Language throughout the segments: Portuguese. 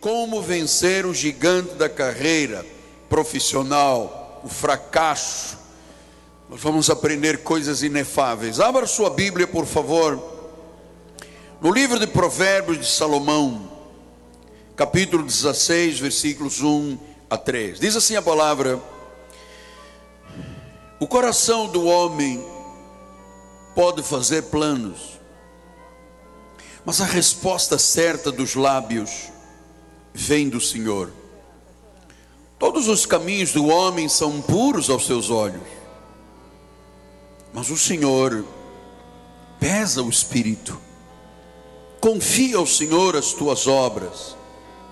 como vencer o gigante da carreira profissional, o fracasso. Nós vamos aprender coisas inefáveis. Abra sua Bíblia, por favor, no livro de Provérbios de Salomão, capítulo 16, versículos 1 a 3. Diz assim a palavra: o coração do homem pode fazer planos, mas a resposta certa dos lábios vem do Senhor. Todos os caminhos do homem são puros aos seus olhos, mas o Senhor pesa o espírito. Confia ao Senhor as tuas obras,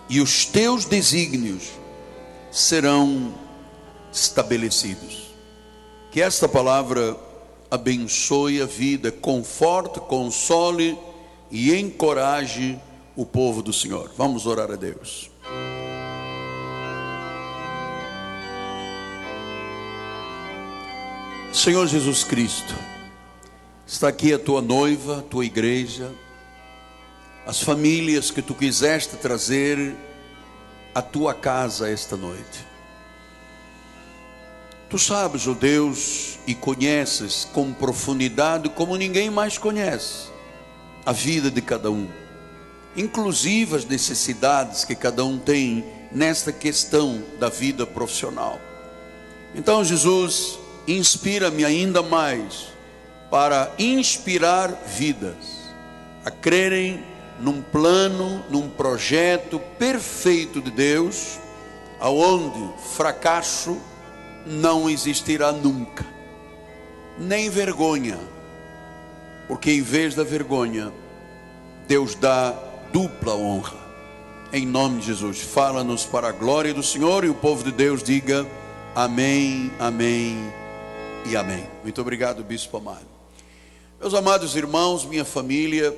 e os teus desígnios serão estabelecidos. Que esta palavra abençoe a vida, conforte, console e encoraje o povo do Senhor. Vamos orar a Deus. Senhor Jesus Cristo, está aqui a tua noiva, a tua igreja, as famílias que tu quiseste trazer à tua casa esta noite. Tu sabes, ó Deus, e conheces com profundidade como ninguém mais conhece a vida de cada um, inclusive as necessidades que cada um tem nesta questão da vida profissional. Então, Jesus, inspira-me ainda mais para inspirar vidas a crerem num plano, num projeto perfeito de Deus, aonde fracasso não existirá nunca, nem vergonha, porque em vez da vergonha, Deus dá dupla honra. Em nome de Jesus, fala-nos para a glória do Senhor, e o povo de Deus diga amém, amém e amém. Muito obrigado, bispo amado. Meus amados irmãos, minha família,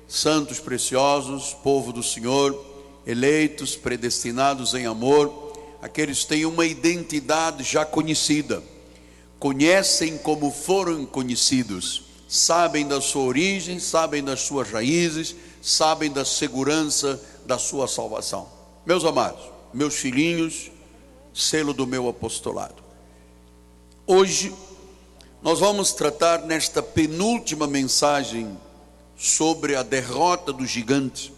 santos preciosos, povo do Senhor, eleitos, predestinados em amor, aqueles que têm uma identidade já conhecida, conhecem como foram conhecidos, sabem da sua origem, sabem das suas raízes, sabem da segurança da sua salvação. Meus amados, meus filhinhos, selo do meu apostolado. Hoje nós vamos tratar nesta penúltima mensagem sobre a derrota do gigante,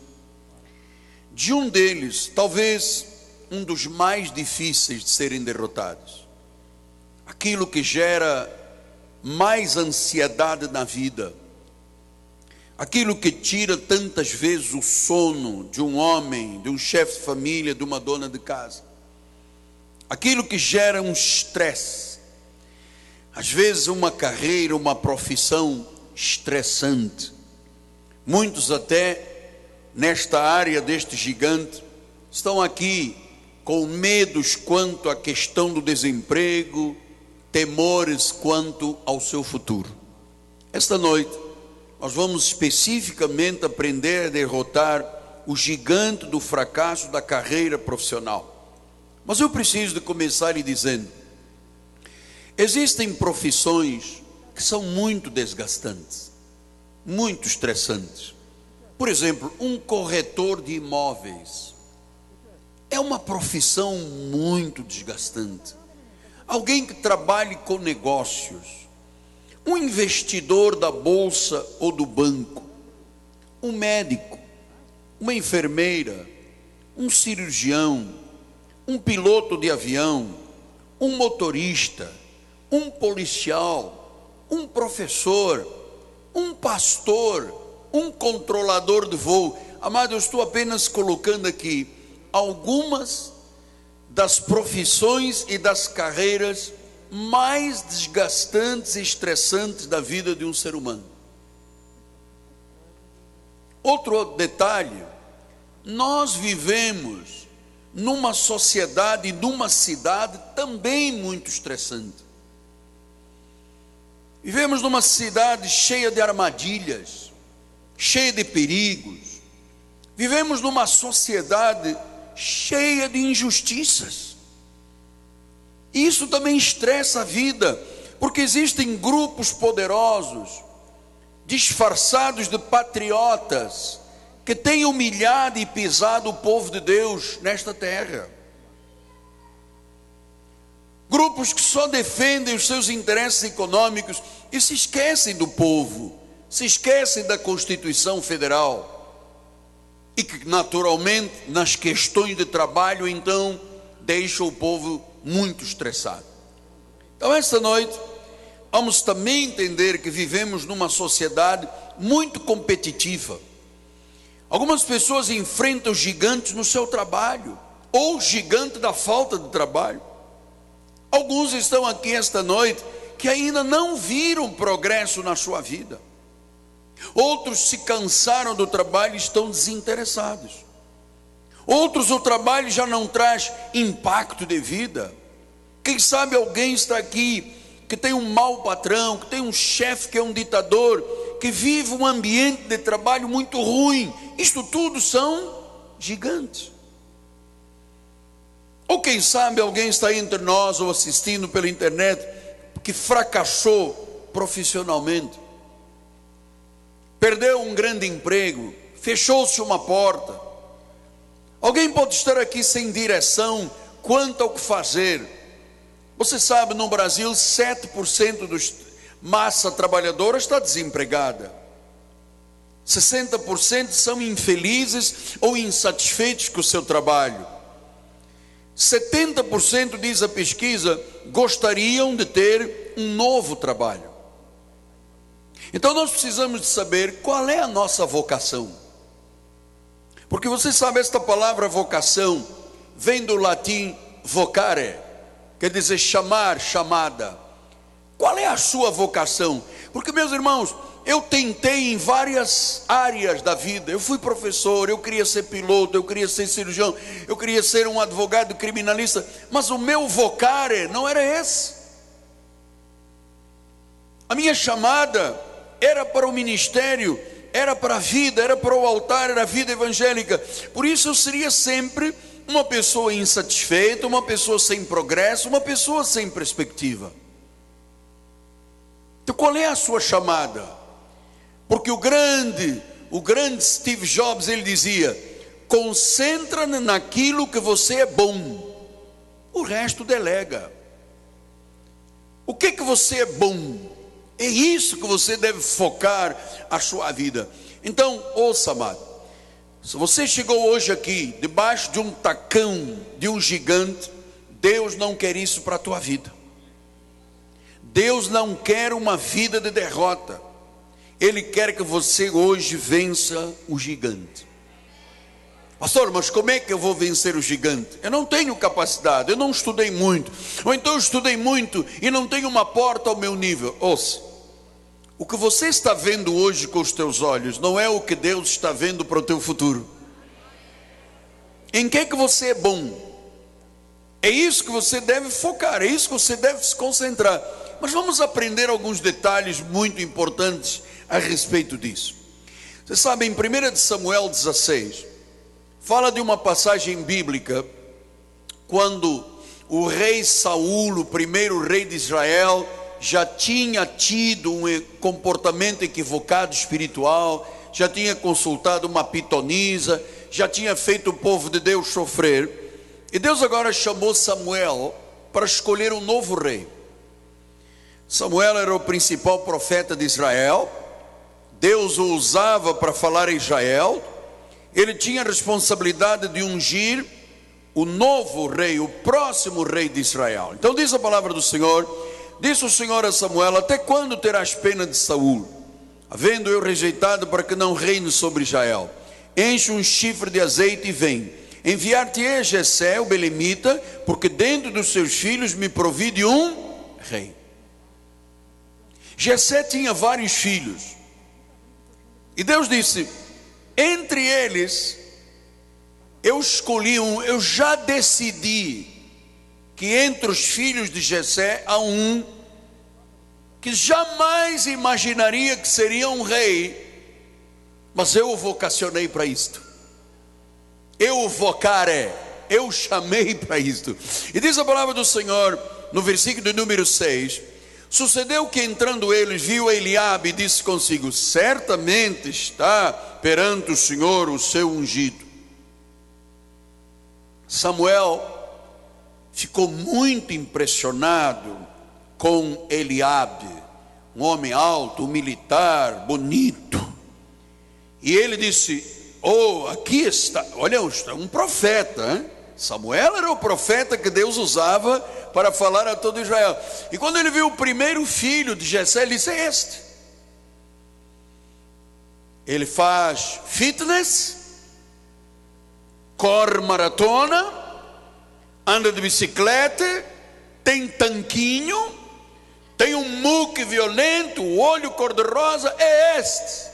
de um deles, talvez um dos mais difíceis de serem derrotados, aquilo que gera mais ansiedade na vida, aquilo que tira tantas vezes o sono de um homem, de um chefe de família, de uma dona de casa, aquilo que gera um estresse, às vezes uma carreira, uma profissão estressante. Muitos até nesta área deste gigante estão aqui com medos quanto à questão do desemprego, temores quanto ao seu futuro. Esta noite nós vamos especificamente aprender a derrotar o gigante do fracasso da carreira profissional. Mas eu preciso de começar lhe dizendo: existem profissões que são muito desgastantes, muito estressantes. Por exemplo, um corretor de imóveis é uma profissão muito desgastante. Alguém que trabalhe com negócios, um investidor da bolsa ou do banco, um médico, uma enfermeira, um cirurgião, um piloto de avião, um motorista, um policial, um professor, um pastor, um controlador de voo. Amado, eu estou apenas colocando aqui algumas das profissões e das carreiras mais desgastantes e estressantes da vida de um ser humano. Outro detalhe: nós vivemos numa sociedade, numa cidade também muito estressante. Vivemos numa cidade cheia de armadilhas, cheia de perigos. Vivemos numa sociedade cheia de injustiças. Isso também estressa a vida, porque existem grupos poderosos, disfarçados de patriotas, que tem humilhado e pisado o povo de Deus nesta terra. Grupos que só defendem os seus interesses econômicos e se esquecem do povo, se esquecem da Constituição Federal. E que naturalmente nas questões de trabalho então deixa o povo muito estressado. Então esta noite vamos também entender que vivemos numa sociedade muito competitiva. Algumas pessoas enfrentam gigantes no seu trabalho, ou gigante da falta de trabalho. Alguns estão aqui esta noite que ainda não viram progresso na sua vida. Outros se cansaram do trabalho e estão desinteressados. Outros, o trabalho já não traz impacto de vida. Quem sabe alguém está aqui que tem um mau patrão, que tem um chefe que é um ditador, que vive um ambiente de trabalho muito ruim. Isto tudo são gigantes. Ou quem sabe alguém está entre nós ou assistindo pela internet que fracassou profissionalmente, perdeu um grande emprego, fechou-se uma porta. Alguém pode estar aqui sem direção quanto ao que fazer. Você sabe, no Brasil 7% da massa trabalhadora está desempregada. 60% são infelizes ou insatisfeitos com o seu trabalho. 70%, diz a pesquisa, gostariam de ter um novo trabalho. Então nós precisamos de saber qual é a nossa vocação. Porque você sabe, esta palavra vocação vem do latim vocare, quer dizer chamar, chamada. Qual é a sua vocação? Porque, meus irmãos, eu tentei em várias áreas da vida. Eu fui professor, eu queria ser piloto, eu queria ser cirurgião, eu queria ser um advogado criminalista, mas o meu vocare não era esse. A minha chamada era para o ministério, era para a vida, era para o altar, era a vida evangélica. Por isso eu seria sempre uma pessoa insatisfeita, uma pessoa sem progresso, uma pessoa sem perspectiva. Então qual é a sua chamada? Porque o grande Steve Jobs, ele dizia: concentra-te naquilo que você é bom, o resto delega. O que você é bom? É isso que você deve focar a sua vida. Então, ouça, amado, se você chegou hoje aqui debaixo de um tacão, de um gigante, Deus não quer isso para a tua vida. Deus não quer uma vida de derrota. Ele quer que você hoje vença o gigante. Pastor, mas como é que eu vou vencer o gigante? Eu não tenho capacidade, eu não estudei muito. Ou então eu estudei muito e não tenho uma porta ao meu nível. Ouça, o que você está vendo hoje com os teus olhos não é o que Deus está vendo para o teu futuro. Em que você é bom? É isso que você deve focar, é isso que você deve se concentrar. Mas vamos aprender alguns detalhes muito importantes a respeito disso. Você sabe, em 1 Samuel 16, fala de uma passagem bíblica, quando o rei Saul, o primeiro rei de Israel, já tinha tido um comportamento equivocado espiritual, já tinha consultado uma pitonisa, já tinha feito o povo de Deus sofrer, e Deus agora chamou Samuel para escolher um novo rei. Samuel era o principal profeta de Israel, Deus o usava para falar a Israel, ele tinha a responsabilidade de ungir o novo rei, o próximo rei de Israel. Então diz a palavra do Senhor, disse o Senhor a Samuel: até quando terás pena de Saul, havendo eu rejeitado para que não reine sobre Israel? Enche um chifre de azeite e vem. Enviar-te-ei Jessé, o belemita, porque dentro dos seus filhos me provi de um rei. Jessé tinha vários filhos, e Deus disse: entre eles eu escolhi um, eu já decidi que entre os filhos de Jessé há um que jamais imaginaria que seria um rei, mas eu o vocacionei para isto. Eu o vocare, eu o chamei para isto. E diz a palavra do Senhor no versículo de número 6: Sucedeu que, entrando ele, viu Eliabe e disse consigo: certamente está perante o Senhor o seu ungido. Samuel ficou muito impressionado com Eliabe, um homem alto, um militar, bonito. E ele disse: oh, aqui está, olha, um profeta, hein? Samuel era o profeta que Deus usava para falar a todo Israel. E quando ele viu o primeiro filho de Jessé, ele disse: é este. Ele faz fitness, corre maratona, anda de bicicleta, tem tanquinho, tem um muque violento, o olho cor-de-rosa, é este.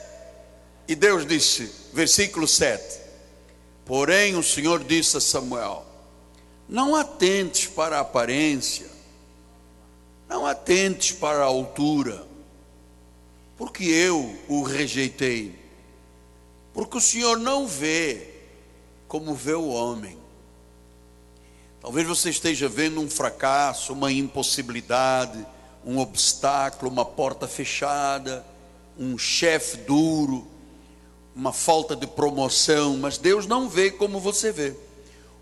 E Deus disse, versículo 7: porém o Senhor disse a Samuel: não atentes para a aparência, não atentes para a altura, porque eu o rejeitei. Porque o Senhor não vê como vê o homem. Talvez você esteja vendo um fracasso, uma impossibilidade, um obstáculo, uma porta fechada, um chefe duro, uma falta de promoção, mas Deus não vê como você vê.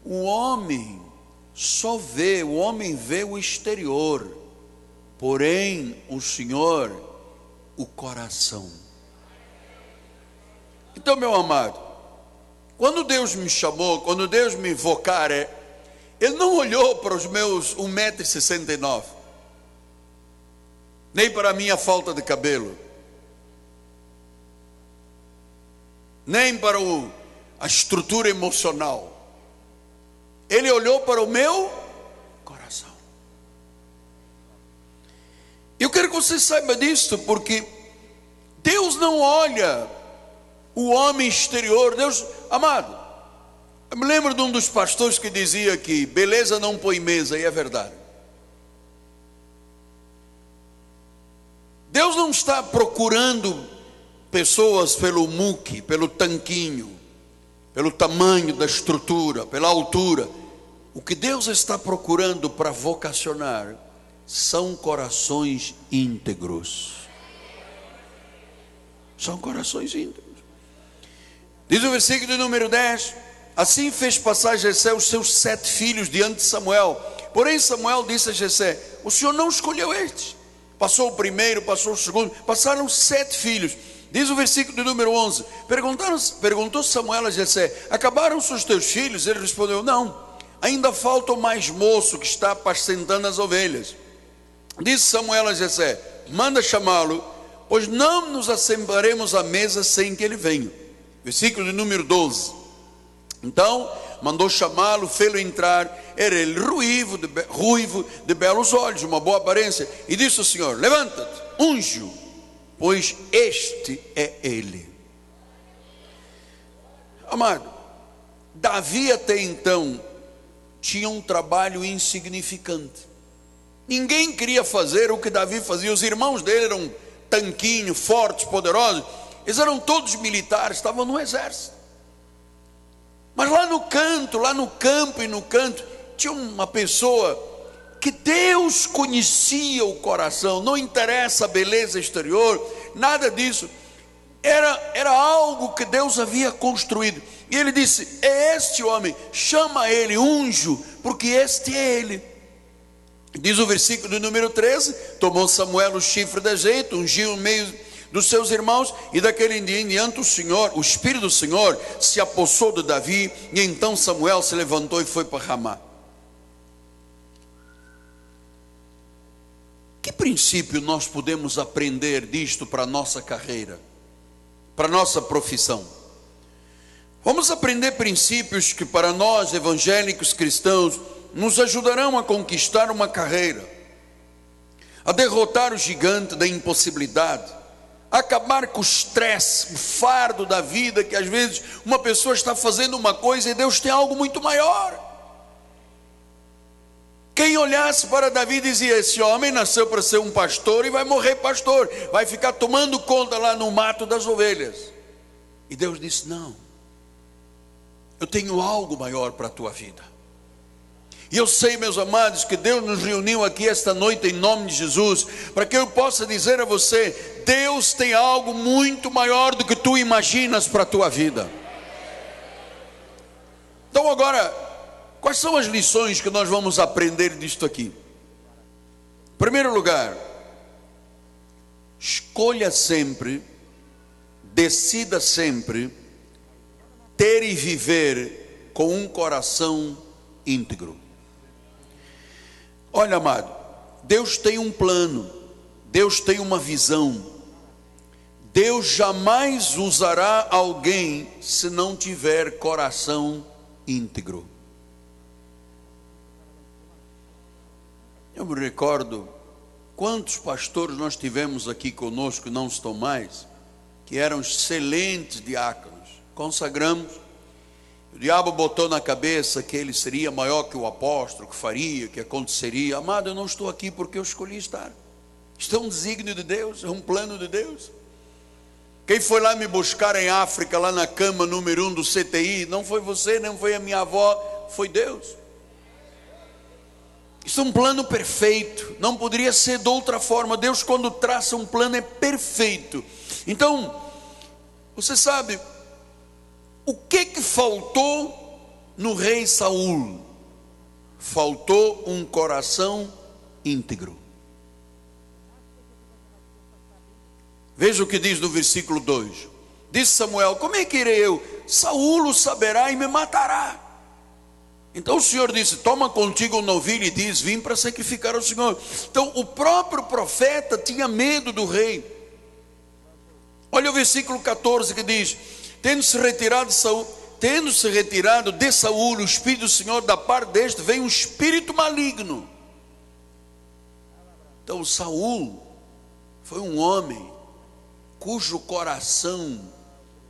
O homem só vê, o homem vê o exterior, porém o Senhor, o coração. Então, meu amado, quando Deus me chamou, quando Deus me invocar, Ele não olhou para os meus 1,69 m, nem para a minha falta de cabelo, nem para a estrutura emocional. Ele olhou para o meu coração. Eu quero que você saiba disso, porque Deus não olha o homem exterior. Deus, amado, eu me lembro de um dos pastores que dizia que beleza não põe mesa, e é verdade. Deus não está procurando pessoas pelo muque, pelo tanquinho, pelo tamanho da estrutura, pela altura. O que Deus está procurando para vocacionar são corações íntegros. São corações íntegros. Diz o versículo de número 10: assim fez passar Jessé os seus 7 filhos diante de Samuel. Porém Samuel disse a Jessé: o Senhor não escolheu estes. Passou o primeiro, passou o segundo, passaram 7 filhos. Diz o versículo de número 11: perguntou Samuel a Jessé: acabaram-se os teus filhos? Ele respondeu: não, ainda falta o mais moço que está apacentando as ovelhas. Disse Samuel a Jessé: manda chamá-lo, pois não nos asssentaremos à mesa sem que ele venha. Versículo de número 12: então mandou chamá-lo, fê-lo entrar. Era ele ruivo, de belos olhos, uma boa aparência. E disse o Senhor: levanta-te, unge-o, pois este é ele. Amado, Davi até então tinha um trabalho insignificante. Ninguém queria fazer o que Davi fazia. Os irmãos dele eram tanquinhos, fortes, poderosos. Eles eram todos militares, estavam no exército. Mas lá no canto, lá no campo e no canto, tinha uma pessoa que Deus conhecia o coração. Não interessa a beleza exterior, nada disso. Era algo que Deus havia construído. E ele disse: é este homem, chama ele, unge-o, porque este é ele. Diz o versículo de número 13: tomou Samuel o chifre de azeite, ungiu no meio dos seus irmãos, e daquele dia em diante o Espírito do Senhor se apossou de Davi, e então Samuel se levantou e foi para Ramá. Que princípio nós podemos aprender disto para a nossa carreira, para a nossa profissão? Vamos aprender princípios que para nós evangélicos cristãos nos ajudarão a conquistar uma carreira, a derrotar o gigante da impossibilidade, a acabar com o estresse, o fardo da vida, que às vezes uma pessoa está fazendo uma coisa e Deus tem algo muito maior. Quem olhasse para Davi dizia: esse homem nasceu para ser um pastor e vai morrer pastor, vai ficar tomando conta lá no mato das ovelhas. E Deus disse: não, eu tenho algo maior para a tua vida. E eu sei, meus amados, que Deus nos reuniu aqui esta noite em nome de Jesus, para que eu possa dizer a você: Deus tem algo muito maior do que tu imaginas para a tua vida. Então agora, quais são as lições que nós vamos aprender disto aqui? Em primeiro lugar, escolha sempre, decida sempre ter e viver com um coração íntegro. Olha, amado, Deus tem um plano, Deus tem uma visão. Deus jamais usará alguém se não tiver coração íntegro. Eu me recordo quantos pastores nós tivemos aqui conosco, não estão mais, que eram excelentes diáconos. Consagramos. O diabo botou na cabeça que ele seria maior que o apóstolo, que faria, que aconteceria. Amado, eu não estou aqui porque eu escolhi estar. Isto é um desígnio de Deus, é um plano de Deus. Quem foi lá me buscar em África, lá na cama número 1 do CTI, não foi você, não foi a minha avó, foi Deus. Isso é um plano perfeito, não poderia ser de outra forma. Deus, quando traça um plano, é perfeito. Então, você sabe, o que faltou no rei Saul? Faltou um coração íntegro. Veja o que diz no versículo 2. Disse Samuel: como é que irei eu? Saul o saberá e me matará. Então o Senhor disse: toma contigo um novilho e diz: vim para sacrificar ao Senhor. Então o próprio profeta tinha medo do rei. Olha o versículo 14 que diz: tendo-se retirado de Saul o Espírito do Senhor, da parte deste veio um espírito maligno. Então Saul foi um homem cujo coração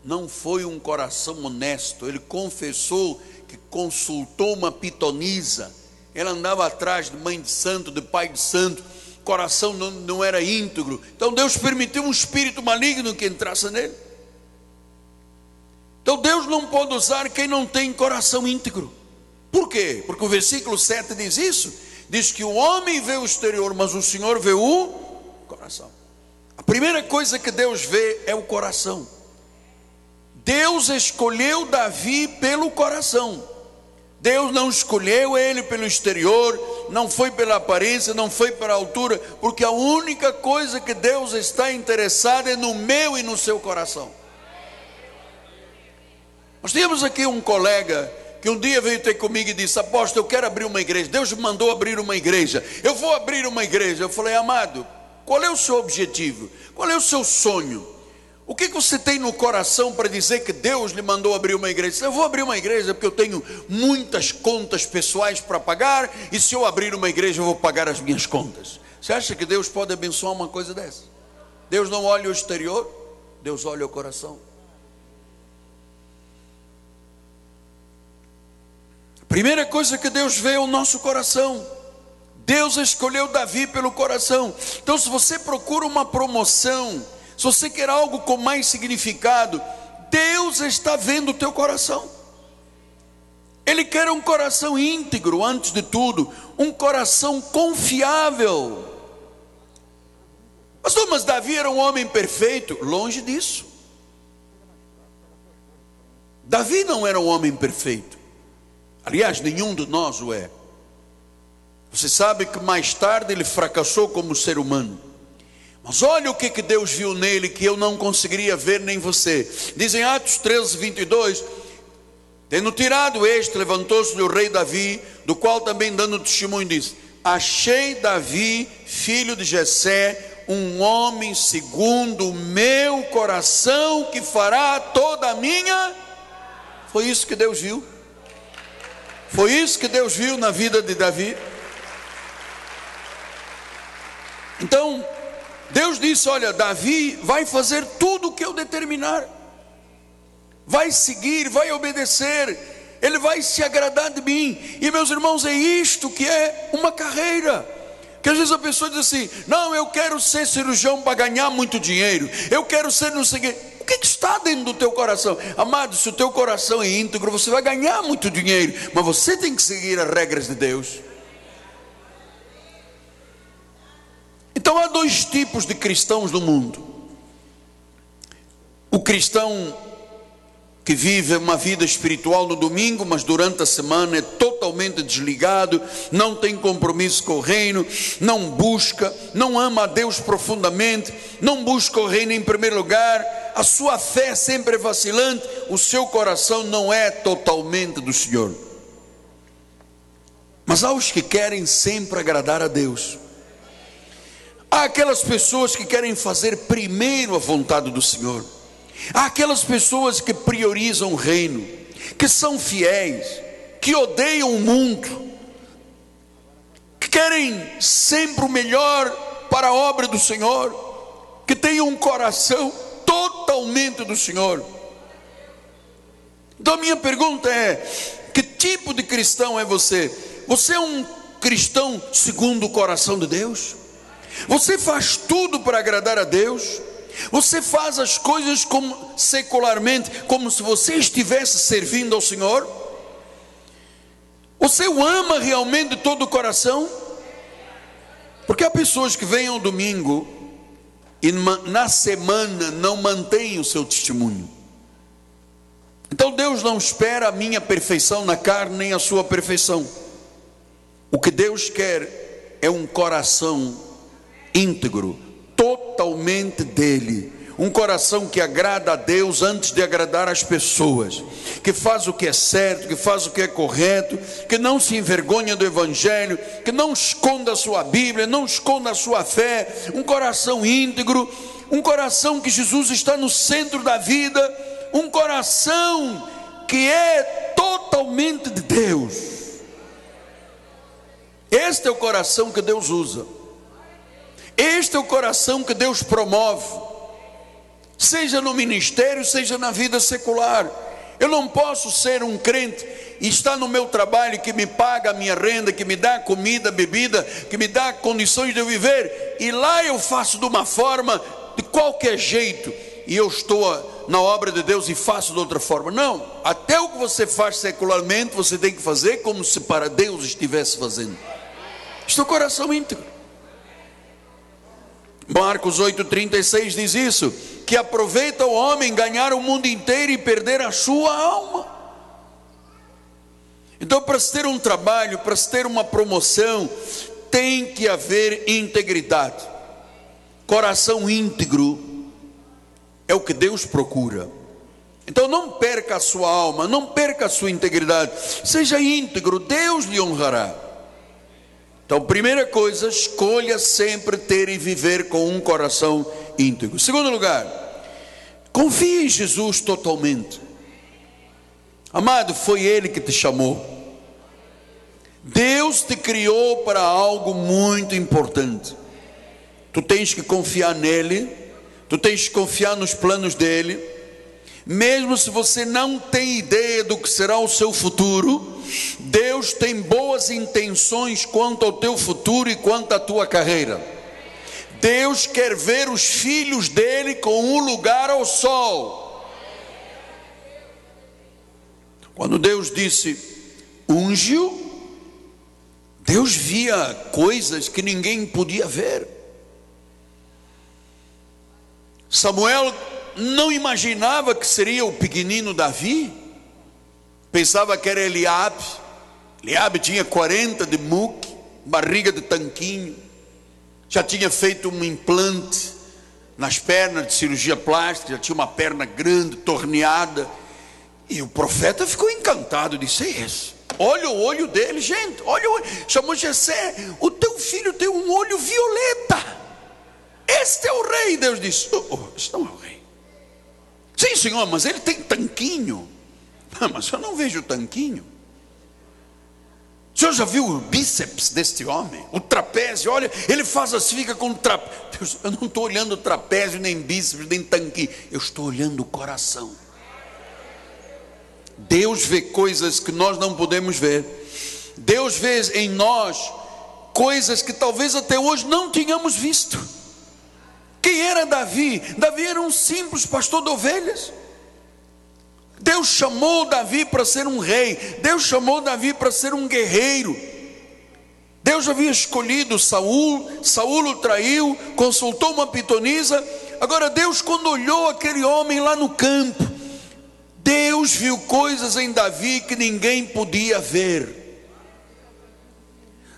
não foi um coração honesto. Ele confessou que consultou uma pitonisa, ela andava atrás de mãe de santo, de pai de santo, o coração não era íntegro. Então Deus permitiu um espírito maligno que entrasse nele. Então Deus não pode usar quem não tem coração íntegro. Por quê? Porque o versículo 7 diz isso. Diz que o homem vê o exterior, mas o Senhor vê o coração. A primeira coisa que Deus vê é o coração. Deus escolheu Davi pelo coração. Deus não escolheu ele pelo exterior, não foi pela aparência, não foi pela altura, porque a única coisa que Deus está interessado é no meu e no seu coração. Nós tínhamos aqui um colega que um dia veio ter comigo e disse: apóstolo, eu quero abrir uma igreja. Deus me mandou abrir uma igreja. Eu vou abrir uma igreja. Eu falei: amado, qual é o seu objetivo? Qual é o seu sonho? O que você tem no coração para dizer que Deus lhe mandou abrir uma igreja? Eu vou abrir uma igreja porque eu tenho muitas contas pessoais para pagar, e se eu abrir uma igreja eu vou pagar as minhas contas. Você acha que Deus pode abençoar uma coisa dessa? Deus não olha o exterior, Deus olha o coração. Primeira coisa que Deus vê é o nosso coração. Deus escolheu Davi pelo coração. Então, se você procura uma promoção, se você quer algo com mais significado, Deus está vendo o teu coração. Ele quer um coração íntegro, antes de tudo, um coração confiável. Pastor, mas Davi era um homem perfeito? Longe disso. Davi não era um homem perfeito. Aliás, nenhum de nós o é. Você sabe que mais tarde ele fracassou como ser humano. Mas olha o que Deus viu nele que eu não conseguiria ver nem você. Diz em Atos 13, 22: tendo tirado este, levantou-se o rei Davi, do qual também dando testemunho disse: achei Davi, filho de Jessé, um homem segundo o meu coração, que fará toda a minha. Foi isso que Deus viu. Foi isso que Deus viu na vida de Davi. Então Deus disse: olha, Davi vai fazer tudo o que eu determinar, vai seguir, vai obedecer, ele vai se agradar de mim. E meus irmãos, é isto que é uma carreira. Que às vezes a pessoa diz assim: não, eu quero ser cirurgião para ganhar muito dinheiro, eu quero ser não sei o quê. O que está dentro do teu coração? Amado, se o teu coração é íntegro, você vai ganhar muito dinheiro, mas você tem que seguir as regras de Deus. Então há dois tipos de cristãos no mundo: o cristão que vive uma vida espiritual no domingo, mas durante a semana é totalmente desligado, não tem compromisso com o reino, não busca, não ama a Deus profundamente, não busca o reino em primeiro lugar, a sua fé sempre é vacilante, o seu coração não é totalmente do Senhor. Mas há os que querem sempre agradar a Deus. Há aquelas pessoas que querem fazer primeiro a vontade do Senhor. Há aquelas pessoas que priorizam o reino, que são fiéis, que odeiam o mundo, que querem sempre o melhor para a obra do Senhor, que têm um coração totalmente do Senhor. Então a minha pergunta é: que tipo de cristão é você? Você é um cristão segundo o coração de Deus? Você faz tudo para agradar a Deus? Você faz as coisas como secularmente, como se você estivesse servindo ao Senhor? Você o ama realmente de todo o coração? Porque há pessoas que vêm ao domingo e na semana não mantêm o seu testemunho. Então Deus não espera a minha perfeição na carne, nem a sua perfeição. O que Deus quer é um coração íntegro, totalmente dele, um coração que agrada a Deus antes de agradar as pessoas, que faz o que é certo, que faz o que é correto, que não se envergonha do Evangelho, que não esconda a sua Bíblia, não esconda a sua fé, um coração íntegro, um coração que Jesus está no centro da vida, um coração que é totalmente de Deus. Este é o coração que Deus usa. Este é o coração que Deus promove, seja no ministério, seja na vida secular. Eu não posso ser um crente e estar no meu trabalho que me paga a minha renda, que me dá comida, bebida, que me dá condições de eu viver, e lá eu faço de uma forma, de qualquer jeito, e eu estou na obra de Deus e faço de outra forma. Não, até o que você faz secularmente, você tem que fazer como se para Deus estivesse fazendo. Isto é o coração íntegro. Marcos 8,36 diz isso, que aproveita o homem ganhar o mundo inteiro e perder a sua alma. Então, para se ter um trabalho, para se ter uma promoção, tem que haver integridade. Coração íntegro é o que Deus procura. Então não perca a sua alma, não perca a sua integridade, seja íntegro, Deus lhe honrará. Então, primeira coisa, escolha sempre ter e viver com um coração íntegro. Segundo lugar, confie em Jesus totalmente. Amado, foi Ele que te chamou. Deus te criou para algo muito importante. Tu tens que confiar nele, tu tens que confiar nos planos dele. Mesmo se você não tem ideia do que será o seu futuro, Deus tem boas intenções quanto ao teu futuro e quanto à tua carreira. Deus quer ver os filhos dele com um lugar ao sol. Quando Deus disse unge-o, Deus via coisas que ninguém podia ver. Samuel não imaginava que seria o pequenino Davi, pensava que era Eliabe. Eliabe tinha 40 de muque, barriga de tanquinho, já tinha feito um implante nas pernas de cirurgia plástica, já tinha uma perna grande, torneada, e o profeta ficou encantado, disse: é isso, olha o olho dele, gente, olha o olho. Chamou Jessé: o teu filho tem um olho violeta, este é o rei. Deus disse: este não é o rei. Sim, senhor, mas ele tem tanquinho. Mas eu não vejo o tanquinho. O senhor já viu o bíceps deste homem? O trapézio, olha, ele faz assim, fica com o trapézio. Eu não estou olhando o trapézio, nem bíceps, nem tanquinho. Eu estou olhando o coração. Deus vê coisas que nós não podemos ver. Deus vê em nós coisas que talvez até hoje não tínhamos visto. Quem era Davi? Davi era um simples pastor de ovelhas. Deus chamou Davi para ser um rei. Deus chamou Davi para ser um guerreiro. Deus havia escolhido Saul. Saul o traiu, consultou uma pitonisa. Agora Deus, quando olhou aquele homem lá no campo, Deus viu coisas em Davi que ninguém podia ver.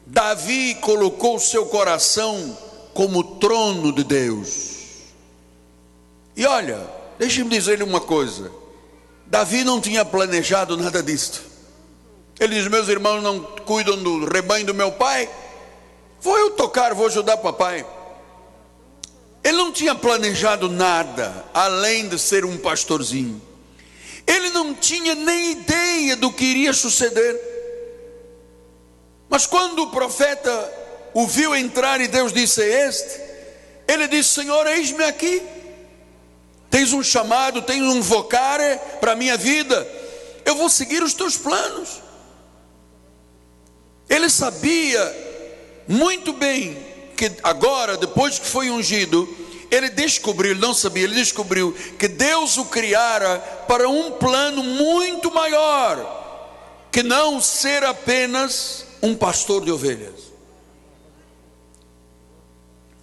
Davi colocou o seu coração como trono de Deus. E olha, deixe-me dizer-lhe uma coisa. Davi não tinha planejado nada disto. Ele diz: meus irmãos não cuidam do rebanho do meu pai, vou eu tocar, vou ajudar papai. Ele não tinha planejado nada, além de ser um pastorzinho. Ele não tinha nem ideia do que iria suceder. Mas quando o profeta o viu entrar e Deus disse: é este, ele disse: Senhor, eis-me aqui. Tens um chamado, tens um vocare para a minha vida, eu vou seguir os teus planos. Ele sabia muito bem que agora, depois que foi ungido, ele descobriu, ele não sabia, ele descobriu que Deus o criara para um plano muito maior, que não ser apenas um pastor de ovelhas.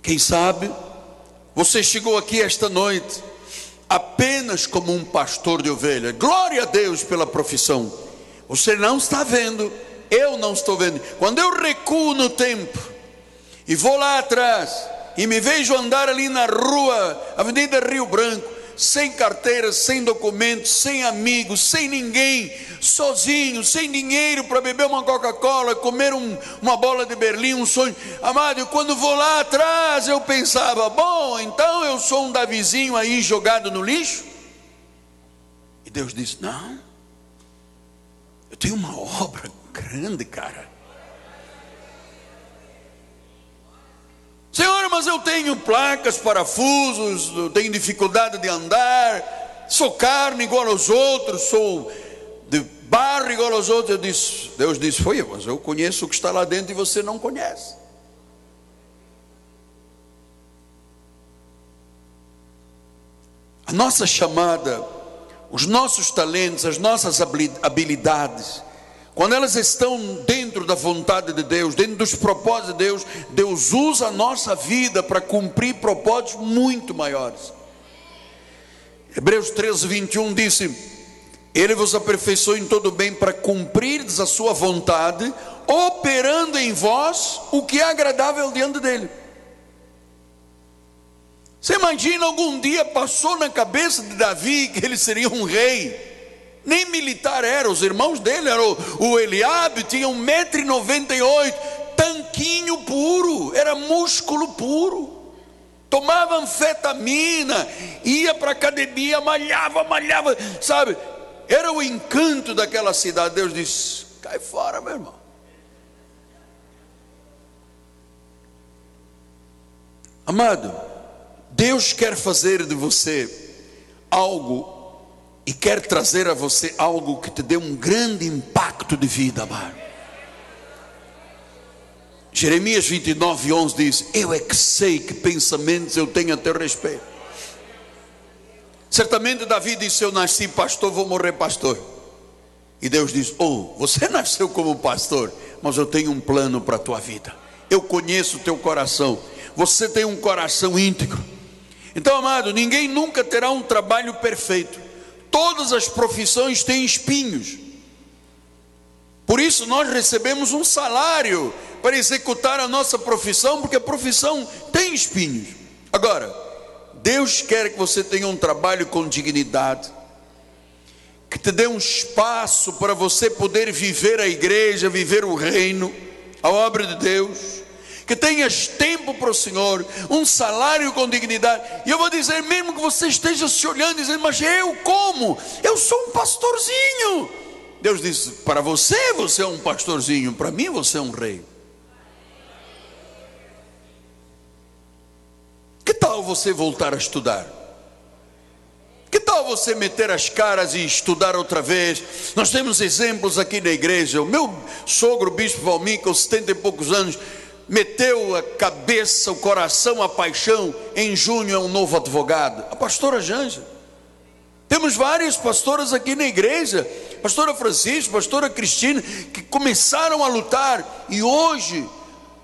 Quem sabe você chegou aqui esta noite apenas como um pastor de ovelha. Glória a Deus pela profissão. Você não está vendo, eu não estou vendo. Quando eu recuo no tempo e vou lá atrás e me vejo andar ali na rua, Avenida Rio Branco, sem carteira, sem documentos, sem amigos, sem ninguém, sozinho, sem dinheiro para beber uma Coca-Cola, comer uma bola de Berlim, um sonho. Amado, quando vou lá atrás eu pensava: bom, então eu sou um Davizinho aí jogado no lixo. E Deus disse: não, eu tenho uma obra grande, cara. Senhor, mas eu tenho placas, parafusos, eu tenho dificuldade de andar, sou carne igual aos outros, sou de barro igual aos outros. Deus disse: foi eu, mas eu conheço o que está lá dentro e você não conhece. A nossa chamada, os nossos talentos, as nossas habilidades, quando elas estão dentro da vontade de Deus, dentro dos propósitos de Deus, Deus usa a nossa vida para cumprir propósitos muito maiores. Hebreus 13, 21 disse: Ele vos aperfeiçoou em todo bem para cumprirdes a sua vontade, operando em vós o que é agradável diante dele. Você imagina, algum dia passou na cabeça de Davi que ele seria um rei? Nem militar era, os irmãos dele eram o Eliabe, tinha 1,98 m, tanquinho puro, era músculo puro, tomava anfetamina, ia para a academia, malhava, sabe, era o encanto daquela cidade. Deus disse: cai fora, meu irmão. Amado, Deus quer fazer de você algo, e quer trazer a você algo que te dê um grande impacto de vida, amado. Jeremias 29, 11 diz: eu é que sei que pensamentos eu tenho a teu respeito. Certamente Davi disse: eu nasci pastor, vou morrer pastor. E Deus diz: oh, você nasceu como pastor, mas eu tenho um plano para a tua vida. Eu conheço o teu coração, você tem um coração íntegro. Então, amado, ninguém nunca terá um trabalho perfeito. Todas as profissões têm espinhos. Por isso nós recebemos um salário para executar a nossa profissão, porque a profissão tem espinhos. Agora, Deus quer que você tenha um trabalho com dignidade, que te dê um espaço para você poder viver a igreja, viver o reino, a obra de Deus, que tenhas tempo para o Senhor, um salário com dignidade. E eu vou dizer, mesmo que você esteja se olhando e dizendo: mas eu como? Eu sou um pastorzinho. Deus diz: para você, você é um pastorzinho, para mim você é um rei. Que tal você voltar a estudar? Que tal você meter as caras e estudar outra vez? Nós temos exemplos aqui na igreja. O meu sogro, o bispo Valmir, com 70 e poucos anos, meteu a cabeça, o coração, a paixão, em junho é um novo advogado? A pastora Janja. Temos várias pastoras aqui na igreja, pastora Francisco, pastora Cristina, que começaram a lutar, e hoje,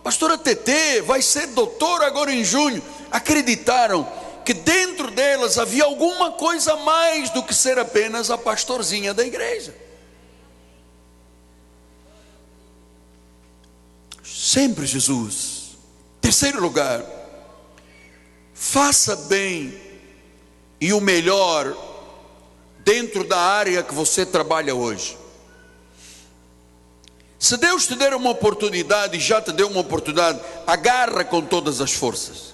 pastora TT vai ser doutora agora em junho. Acreditaram que dentro delas havia alguma coisa a mais do que ser apenas a pastorzinha da igreja. Sempre Jesus. Terceiro lugar, faça bem e o melhor dentro da área que você trabalha hoje. Se Deus te der uma oportunidade, e já te deu uma oportunidade, agarra com todas as forças.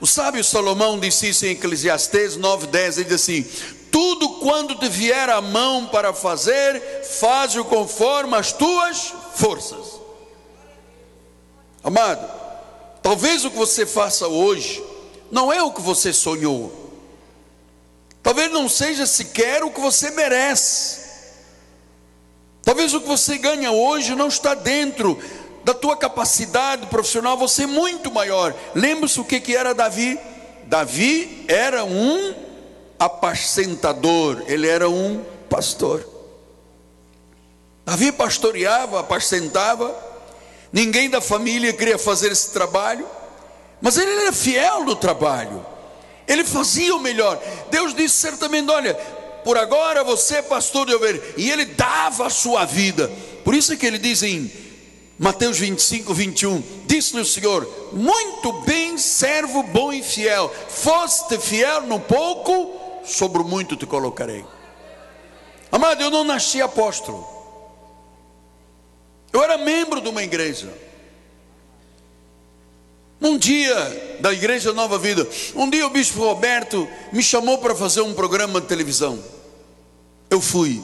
O sábio Salomão disse isso em Eclesiastes 9:10, ele diz assim: tudo quando te vier a mão para fazer, faz-o conforme as tuas forças. Amado, talvez o que você faça hoje não é o que você sonhou. Talvez não seja sequer o que você merece. Talvez o que você ganha hoje não está dentro da tua capacidade profissional. Você é muito maior. Lembra-se o que era Davi? Davi era um apacentador. Ele era um pastor. Davi pastoreava, apacentava. Ninguém da família queria fazer esse trabalho, mas ele era fiel no trabalho. Ele fazia o melhor. Deus disse certamente: olha, por agora você é pastor de ovelhas. E ele dava a sua vida. Por isso é que ele diz em Mateus 25:21, disse-lhe o Senhor: muito bem, servo bom e fiel, foste fiel no pouco, sobre o muito te colocarei. Amado, eu não nasci apóstolo. Eu era membro de uma igreja. Um dia, da igreja Nova Vida, um dia o bispo Roberto me chamou para fazer um programa de televisão. Eu fui.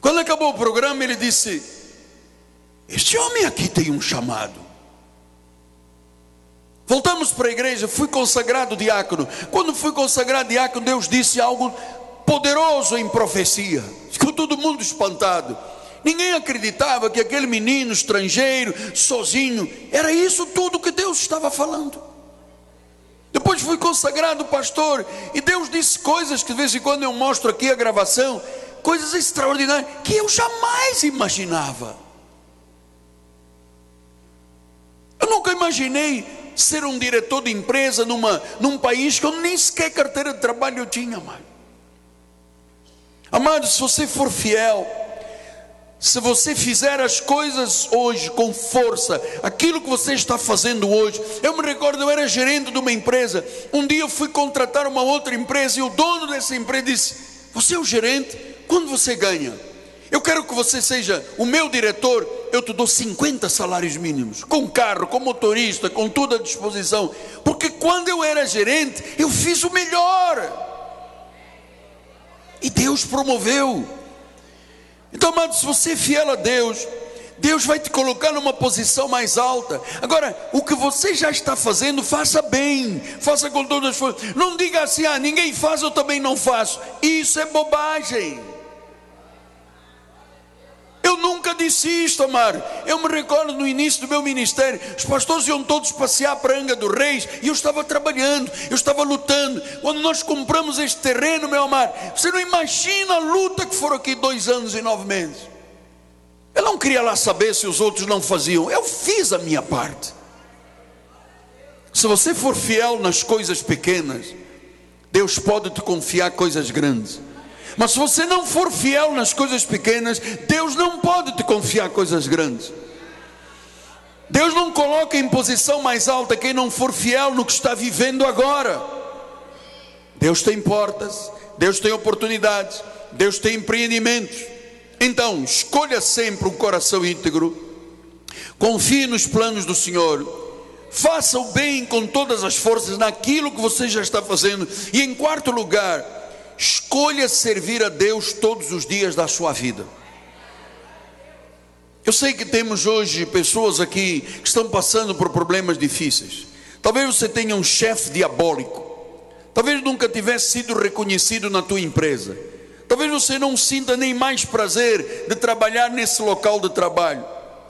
Quando acabou o programa, ele disse: este homem aqui tem um chamado. Voltamos para a igreja, fui consagrado diácono. Quando fui consagrado diácono, Deus disse algo poderoso em profecia. Ficou todo mundo espantado. Ninguém acreditava que aquele menino estrangeiro, sozinho, era isso tudo que Deus estava falando. Depois fui consagrado pastor, e Deus disse coisas que de vez em quando eu mostro aqui a gravação, coisas extraordinárias que eu jamais imaginava. Eu nunca imaginei ser um diretor de empresa num país que eu nem sequer carteira de trabalho eu tinha, amado. Amado, se você for fiel, se você fizer as coisas hoje com força, aquilo que você está fazendo hoje. Eu me recordo, eu era gerente de uma empresa. Um dia eu fui contratar uma outra empresa, e o dono dessa empresa disse: você é o gerente? Quando você ganha? Eu quero que você seja o meu diretor. Eu te dou 50 salários mínimos, com carro, com motorista, com tudo à disposição. Porque quando eu era gerente, eu fiz o melhor, e Deus promoveu. Então, amado, se você é fiel a Deus, Deus vai te colocar numa posição mais alta. Agora, o que você já está fazendo, faça bem, faça com todas as forças. Não diga assim: ah, ninguém faz, eu também não faço. Isso é bobagem. Eu nunca disse isto, amado. Eu me recordo no início do meu ministério, os pastores iam todos passear para Anga do Reis, e eu estava trabalhando, eu estava lutando. Quando nós compramos este terreno, meu amado, você não imagina a luta que foram aqui 2 anos e 9 meses. Eu não queria lá saber se os outros não faziam. Eu fiz a minha parte. Se você for fiel nas coisas pequenas, Deus pode te confiar coisas grandes. Mas se você não for fiel nas coisas pequenas, Deus não pode te confiar coisas grandes. Deus não coloca em posição mais alta quem não for fiel no que está vivendo agora. Deus tem portas, Deus tem oportunidades, Deus tem empreendimentos. Então, escolha sempre um coração íntegro, confie nos planos do Senhor, faça o bem com todas as forças naquilo que você já está fazendo. E em quarto lugar, escolha servir a Deus todos os dias da sua vida. Eu sei que temos hoje pessoas aqui que estão passando por problemas difíceis. Talvez você tenha um chefe diabólico, talvez nunca tivesse sido reconhecido na tua empresa, talvez você não sinta nem mais prazer de trabalhar nesse local de trabalho.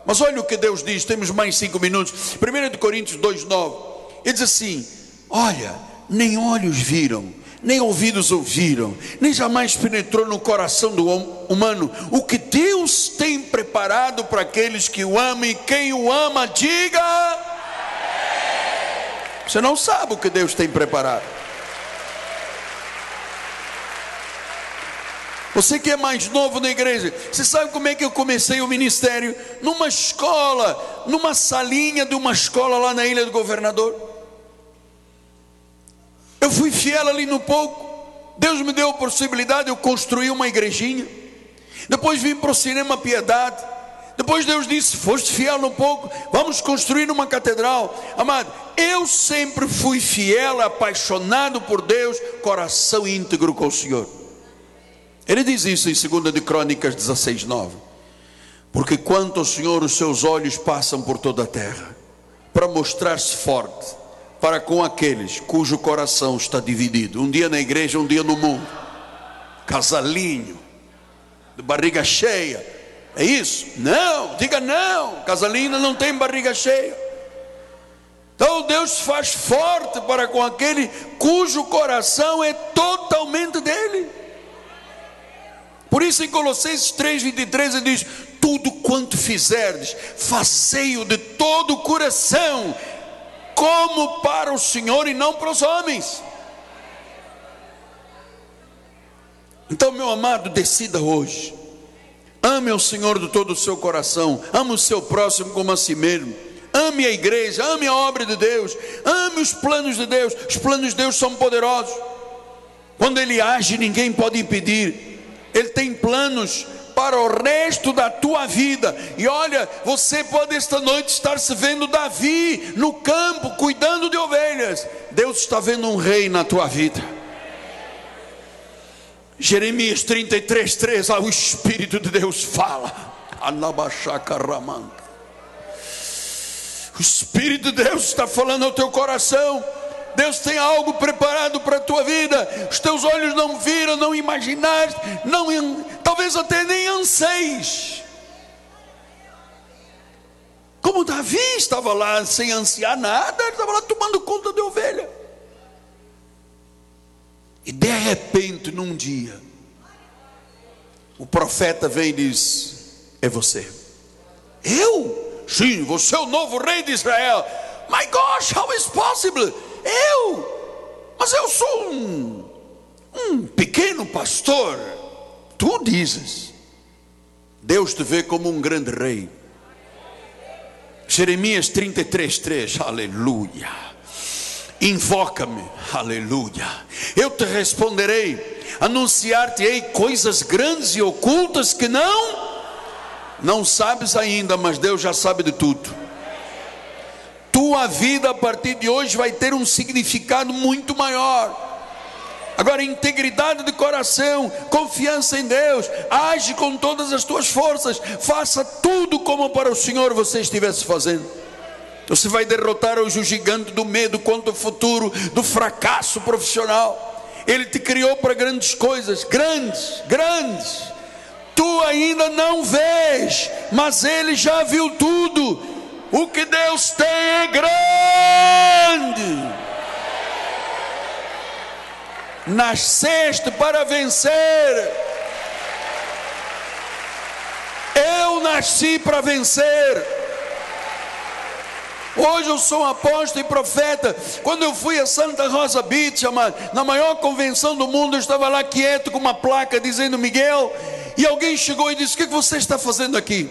Mas olha o que Deus diz, temos mais 5 minutos. 1 Coríntios 2:9. Ele diz assim: olha, nem olhos viram, nem ouvidos ouviram, nem jamais penetrou no coração do humano o que Deus tem preparado para aqueles que o amam. E quem o ama, diga. Você não sabe o que Deus tem preparado. Você que é mais novo na igreja, você sabe como é que eu comecei o ministério? Numa escola, numa salinha de uma escola lá na Ilha do Governador. Eu fui fiel ali no pouco. Deus me deu a possibilidade, eu construí uma igrejinha. Depois vim para o Cinema Piedade. Depois Deus disse: foste fiel no pouco, vamos construir uma catedral. Amado, eu sempre fui fiel, apaixonado por Deus, coração íntegro com o Senhor. Ele diz isso em 2 de Crônicas 16:9. Porque quanto ao Senhor, os seus olhos passam por toda a terra, para mostrar-se forte para com aqueles cujo coração está dividido. Um dia na igreja, um dia no mundo. Casalinho, de barriga cheia. É isso? Não, diga não. Casalinho não tem barriga cheia. Então Deus faz forte para com aquele cujo coração é totalmente dele. Por isso em Colossenses 3:23 ele diz: tudo quanto fizerdes, fazei-o de todo o coração, como para o Senhor e não para os homens. Então, meu amado, decida hoje: ame o Senhor de todo o seu coração, ame o seu próximo como a si mesmo, ame a igreja, ame a obra de Deus, ame os planos de Deus. Os planos de Deus são poderosos. Quando Ele age, ninguém pode impedir. Ele tem planos para o resto da tua vida. E olha, você pode esta noite estar se vendo Davi no campo, cuidando de ovelhas. Deus está vendo um rei na tua vida. Jeremias 33:3, o Espírito de Deus fala. O Espírito de Deus está falando ao teu coração. Deus tem algo preparado para a tua vida. Os teus olhos não viram, não imaginaste, talvez até nem anseies. Como Davi estava lá sem ansiar nada, ele estava lá tomando conta de ovelha. E de repente, num dia, o profeta vem e diz: é você. Eu? Sim, você é o novo rei de Israel. My gosh, how is possible? Mas eu sou um pequeno pastor. Tu dizes. Deus te vê como um grande rei. Jeremias 33:3, aleluia. Invoca-me, aleluia. Eu te responderei, anunciar-te-ei coisas grandes e ocultas que não sabes ainda, mas Deus já sabe de tudo. Tua vida a partir de hoje vai ter um significado muito maior. Agora, integridade de coração, confiança em Deus, age com todas as tuas forças, faça tudo como para o Senhor você estivesse fazendo. Você vai derrotar hoje o gigante do medo quanto ao futuro, do fracasso profissional. Ele te criou para grandes coisas, grandes. Tu ainda não vês, mas Ele já viu tudo. O que Deus tem é grande. Nasceste para vencer. Eu nasci para vencer. Hoje eu sou um apóstolo e profeta. Quando eu fui a Santa Rosa Beach, na maior convenção do mundo, eu estava lá quieto com uma placa dizendo Miguel. E alguém chegou e disse: o que você está fazendo aqui?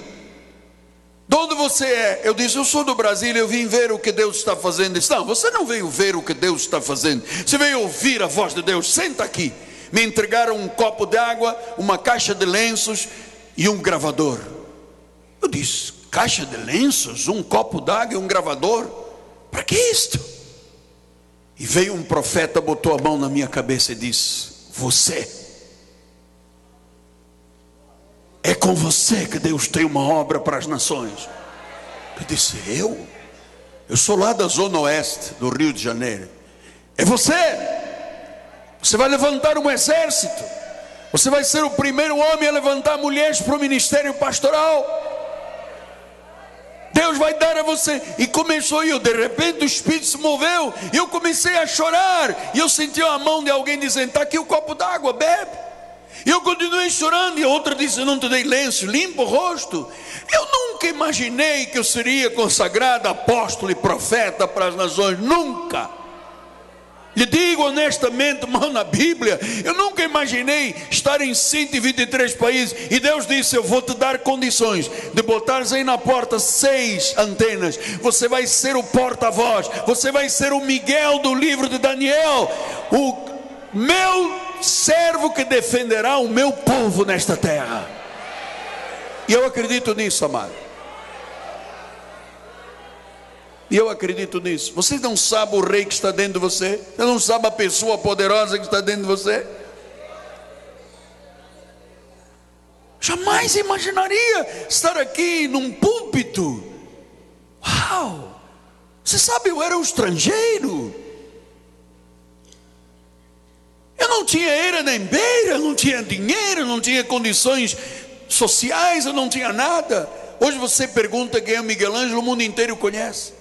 De onde você é? Eu disse: eu sou do Brasil, eu vim ver o que Deus está fazendo. Ele disse: não, você não veio ver o que Deus está fazendo, você veio ouvir a voz de Deus. Senta aqui. Me entregaram um copo de água, uma caixa de lenços e um gravador. Eu disse: caixa de lenços, um copo d'água e um gravador? Para que isto? E veio um profeta, botou a mão na minha cabeça e disse: você, é com você que Deus tem uma obra para as nações. Eu disse: eu sou lá da zona oeste do Rio de Janeiro. É você. Você vai levantar um exército. Você vai ser o primeiro homem a levantar mulheres para o ministério pastoral. Deus vai dar a você. E começou, e de repente o Espírito se moveu, e eu comecei a chorar, e eu senti a mão de alguém dizendo: está aqui o copo d'água, bebe. E eu continuei chorando, e outra disse: eu não te dei lenço, limpa o rosto. Eu nunca imaginei que eu seria consagrado apóstolo e profeta para as nações, nunca. Lhe digo honestamente, irmão, na Bíblia, eu nunca imaginei estar em 123 países, e Deus disse: eu vou te dar condições de botares aí na porta 6 antenas, você vai ser o porta-voz, você vai ser o Miguel do livro de Daniel, o meu servo que defenderá o meu povo nesta terra. E eu acredito nisso, amado. E eu acredito nisso. Você não sabe o rei que está dentro de você? Você não sabe a pessoa poderosa que está dentro de você? Jamais imaginaria estar aqui num púlpito. Uau! Você sabe, eu era um estrangeiro. Eu não tinha eira nem beira, eu não tinha dinheiro, eu não tinha condições sociais, eu não tinha nada. Hoje você pergunta quem é Miguel Ângelo, o mundo inteiro conhece.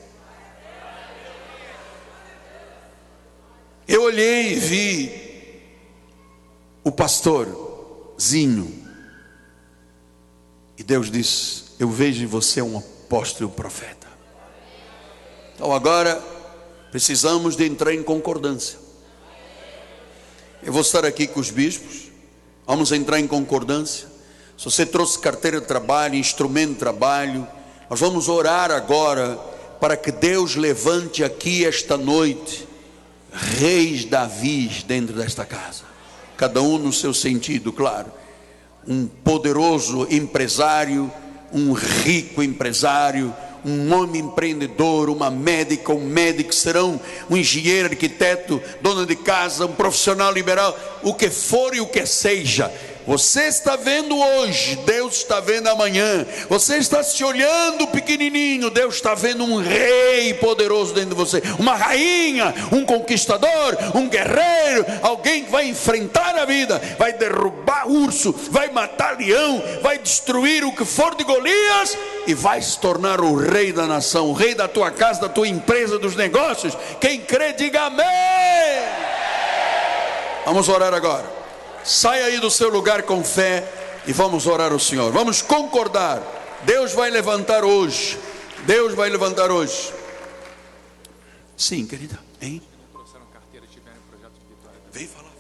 Eu olhei e vi o pastorzinho, e Deus disse: eu vejo em você um apóstolo e um profeta. Então agora precisamos de entrar em concordância. Eu vou estar aqui com os bispos, vamos entrar em concordância. Se você trouxe carteira de trabalho, instrumento de trabalho, nós vamos orar agora para que Deus levante aqui esta noite reis Davis dentro desta casa, cada um no seu sentido, claro. Um poderoso empresário, um rico empresário, um homem empreendedor, uma médica, um médico, serão um engenheiro, arquiteto, dona de casa, um profissional liberal, o que for e o que seja. Você está vendo hoje, Deus está vendo amanhã. Você está se olhando pequenininho, Deus está vendo um rei poderoso dentro de você, uma rainha, um conquistador, um guerreiro, alguém que vai enfrentar a vida, vai derrubar urso, vai matar leão, vai destruir o que for de Golias e vai se tornar o rei da nação, o rei da tua casa, da tua empresa, dos negócios. Quem crê, diga amém. Vamos orar agora. Saia aí do seu lugar com fé e vamos orar ao Senhor. Vamos concordar. Deus vai levantar hoje. Deus vai levantar hoje. Sim, querida. Hein? Vem falar.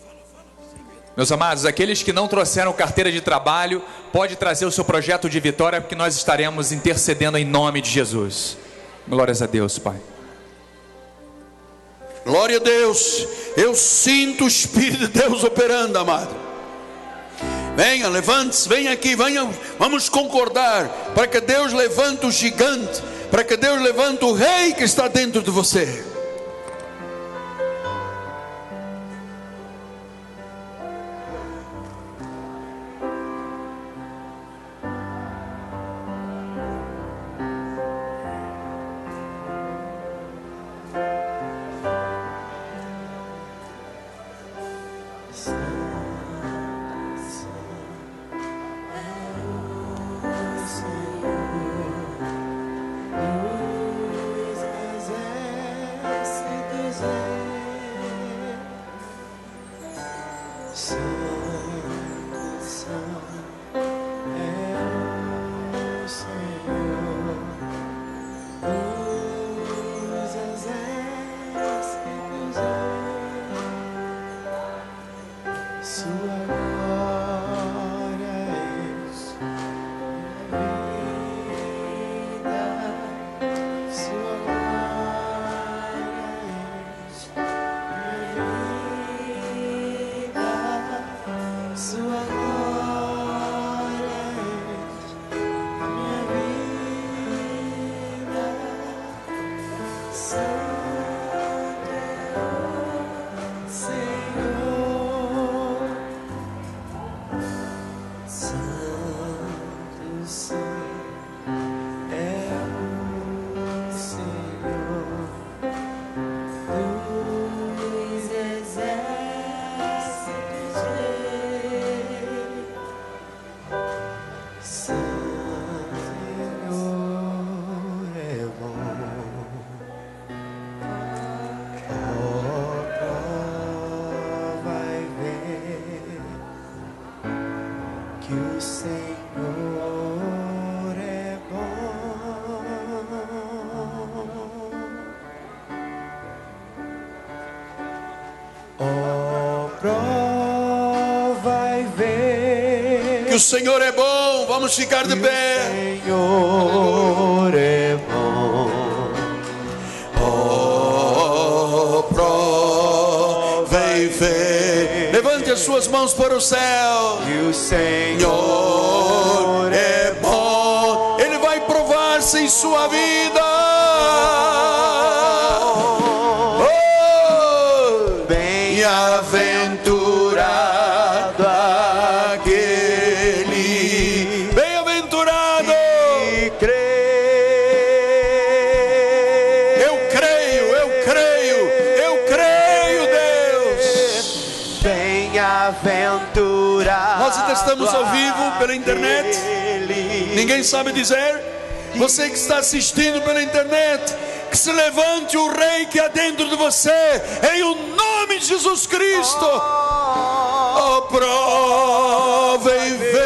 Meus amados, aqueles que não trouxeram carteira de trabalho, pode trazer o seu projeto de vitória, porque nós estaremos intercedendo em nome de Jesus. Glórias a Deus, Pai. Glória a Deus. Eu sinto o Espírito de Deus operando, amado. Venha, levante-se, venha aqui, venha, vamos concordar para que Deus levante o gigante, para que Deus levante o rei que está dentro de você. o Senhor é bom. Oh, prova e vê que o Senhor é bom. Vamos ficar de pé. o Senhor é bom. Oh, prova e vê. Levante as suas mãos para o céu. Que o Senhor é bom. Ele vai provar-se em sua vida. Oh, bem-aventurado aquele, bem-aventurado que crê. Eu creio, Deus. Bem-aventurado. Nós ainda estamos ao vivo pela internet. Ninguém sabe dizer. Você que está assistindo pela internet, que se levante o Rei que há dentro de você, em o nome de Jesus Cristo. Oh, prova e vê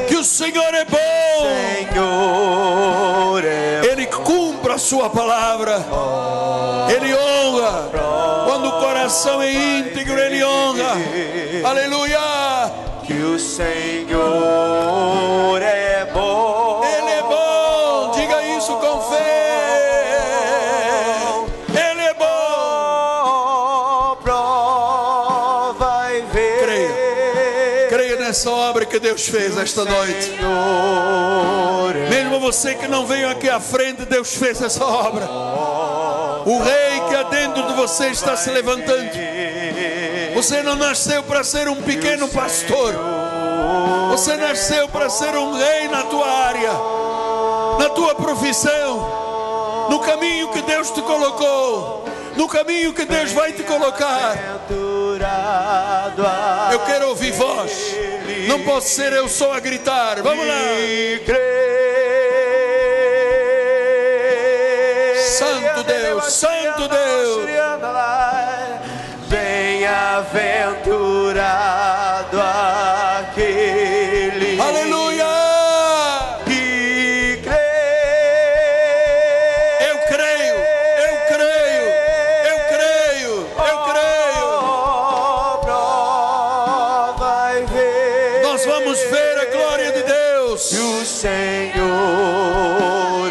que o Senhor é bom. Senhor é Ele cumpre a sua palavra. Ele honra. Quando o coração é íntegro, Ele honra. Aleluia. que o Senhor é bom. Ele é bom. Diga isso com fé. Ele é bom. Prova e vê. Creia nessa obra que Deus fez esta noite. Senhor é Mesmo você que não veio aqui à frente, Deus fez essa obra. O Rei que há dentro de você está se levantando. Você não nasceu para ser um pequeno pastor. Você nasceu para ser um rei na tua área, na tua profissão, no caminho que Deus te colocou, no caminho que Deus vai te colocar. bem-aventurado Eu quero ouvir voz. Não posso ser eu só a gritar. Vamos lá. que crê. Santo Deus, Santo Deus. Bem-aventurado aquele Aleluia. que crê. Eu creio. Prova e vê. Nós vamos ver a glória de Deus. Que o Senhor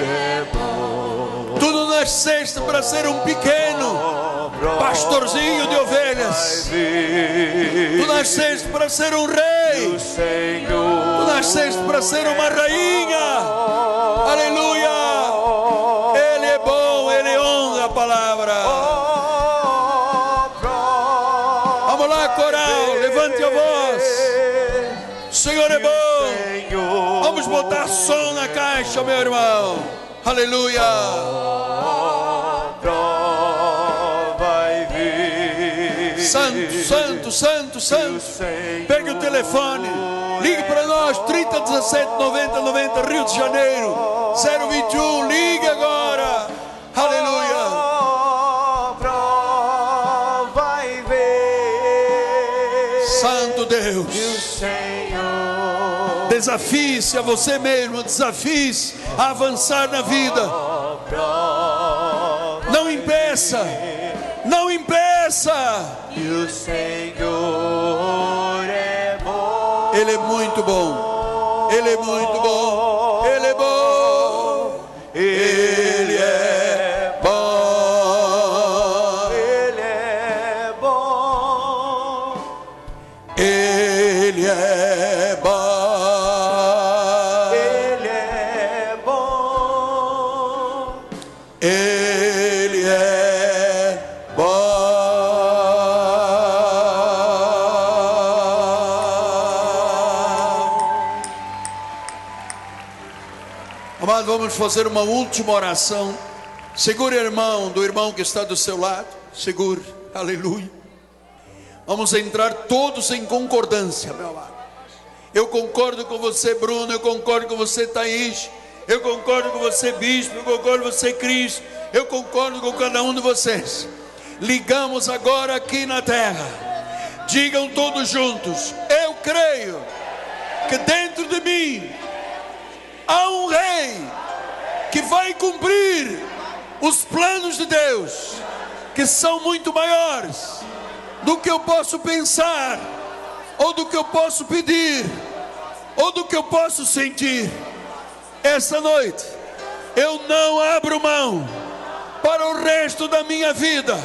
é bom. Tu não nasceste para ser um pequeno pastorzinho de ovelhas. Tu nasceste para ser um rei. Tu nasceste para ser uma rainha. Aleluia. Ele é bom, Ele honra a palavra. Vamos lá, coral, levante a voz. O Senhor é bom. Vamos botar som na caixa, meu irmão. Aleluia. Santo, santo, santo, santo. Pegue o telefone. Ligue para nós. 3017 90 90, Rio de Janeiro. 021. Ligue agora. Aleluia. Prova e vê. Santo Deus. Que o Senhor Desafie-se a você mesmo. Desafie-se a avançar na vida. Não impeça. Não impeça. que o Senhor é bom. Ele é muito bom. Ele é muito bom. Ele é bom. Ele é bom. Ele é bom. Ele é bom. Ele é bom. Ele é bom. Amado, vamos fazer uma última oração. Segure o irmão do irmão que está do seu lado. Segure. Aleluia. Vamos entrar todos em concordância, meu amado. Eu concordo com você, Bruno. Eu concordo com você, Thaís. Eu concordo com você, Bispo. Eu concordo com você, Cris. Eu concordo com cada um de vocês. Ligamos agora aqui na terra. Digam todos juntos: eu creio que dentro de mim há um rei que vai cumprir os planos de Deus, que são muito maiores do que eu posso pensar, ou do que eu posso pedir, ou do que eu posso sentir. Essa noite eu não abro mão para o resto da minha vida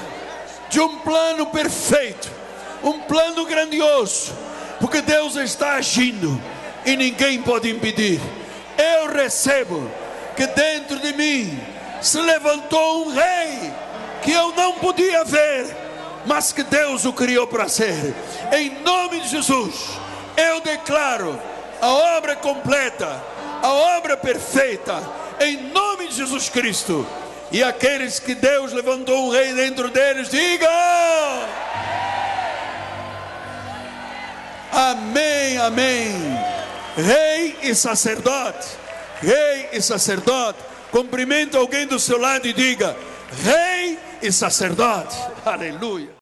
de um plano perfeito, um plano grandioso, porque Deus está agindo e ninguém pode impedir. Eu recebo que dentro de mim se levantou um rei que eu não podia ver, mas que Deus o criou para ser. Em nome de Jesus, eu declaro a obra completa, a obra perfeita, em nome de Jesus Cristo. E aqueles que Deus levantou um rei dentro deles, digam: amém, amém. Rei e sacerdote, rei e sacerdote. Cumprimente alguém do seu lado e diga: rei e sacerdote. Aleluia.